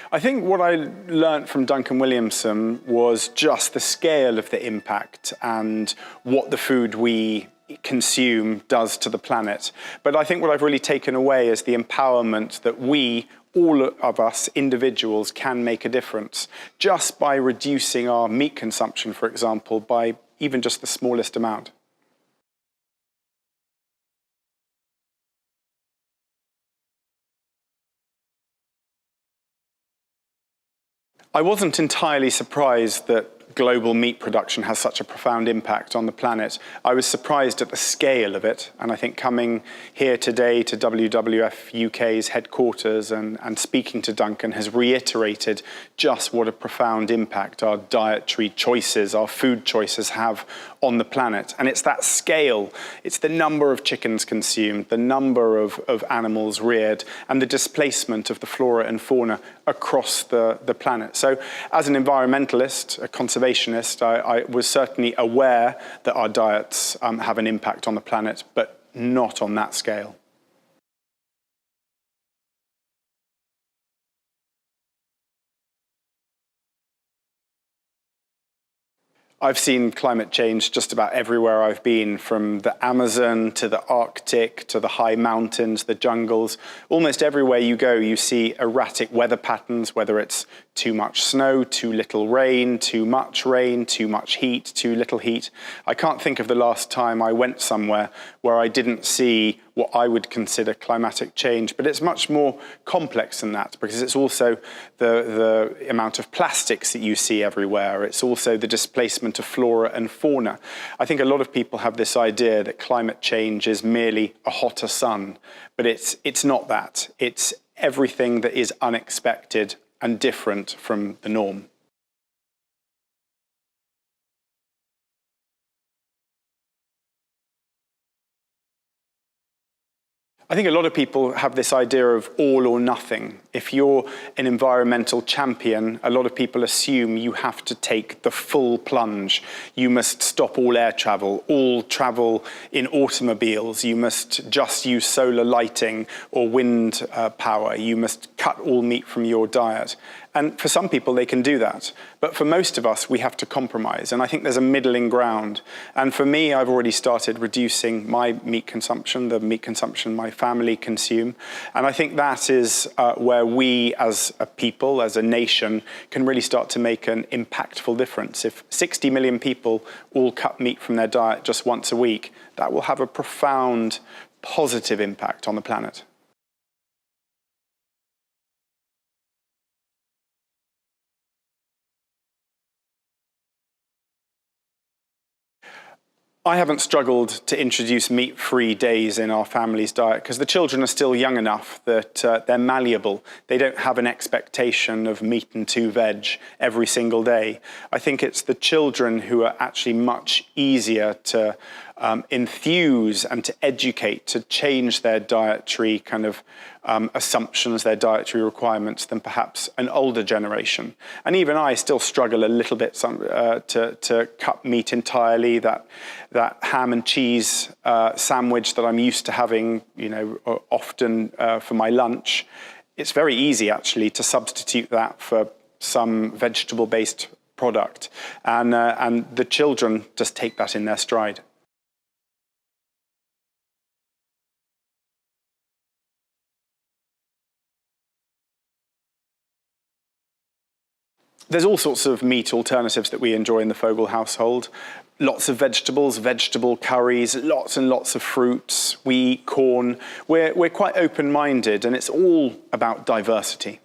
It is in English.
I think what I learnt from Duncan Williamson was just the scale of the impact and what the food we consume does to the planet. But I think what I've really taken away is the empowerment that we, all of us individuals, can make a difference just by reducing our meat consumption, for example, by even just the smallest amount. I wasn't entirely surprised that global meat production has such a profound impact on the planet. I was surprised at the scale of it, and I think coming here today to WWF UK's headquarters and speaking to Duncan has reiterated just what a profound impact our dietary choices, our food choices have on the planet. And it's that scale, it's the number of chickens consumed, the number of animals reared, and the displacement of the flora and fauna across the planet. So as an environmentalist, a conservationist, I was certainly aware that our diets have an impact on the planet, but not on that scale. I've seen climate change just about everywhere I've been, from the Amazon to the Arctic to the high mountains, the jungles. Almost everywhere you go, you see erratic weather patterns, whether it's too much snow, too little rain, too much heat, too little heat. I can't think of the last time I went somewhere where I didn't see what I would consider climatic change. But it's much more complex than that, because it's also the amount of plastics that you see everywhere. It's also the displacement of flora and fauna. I think a lot of people have this idea that climate change is merely a hotter sun, but it's not that. It's everything that is unexpected and different from the norm. I think a lot of people have this idea of all or nothing. If you're an environmental champion, a lot of people assume you have to take the full plunge. You must stop all air travel, all travel in automobiles. You must just use solar lighting or wind power. You must cut all meat from your diet. And for some people, they can do that. But for most of us, we have to compromise. And I think there's a middling ground. And for me, I've already started reducing my meat consumption, the meat consumption my family consume. And I think that is where we as a people, as a nation, can really start to make an impactful difference. If 60 million people all cut meat from their diet just once a week, that will have a profound positive impact on the planet. I haven't struggled to introduce meat-free days in our family's diet because the children are still young enough that they're malleable. They don't have an expectation of meat and 2 veg every single day. I think it's the children who are actually much easier to enthuse and to educate, to change their dietary kind of assumptions, their dietary requirements, than perhaps an older generation. And even I still struggle a little bit to cut meat entirely. That ham and cheese sandwich that I'm used to having, often for my lunch, it's very easy actually to substitute that for some vegetable-based product, and the children just take that in their stride. There's all sorts of meat alternatives that we enjoy in the Fogle household. Lots of vegetables, vegetable curries, lots and lots of fruits. We eat corn. We're quite open-minded, and it's all about diversity.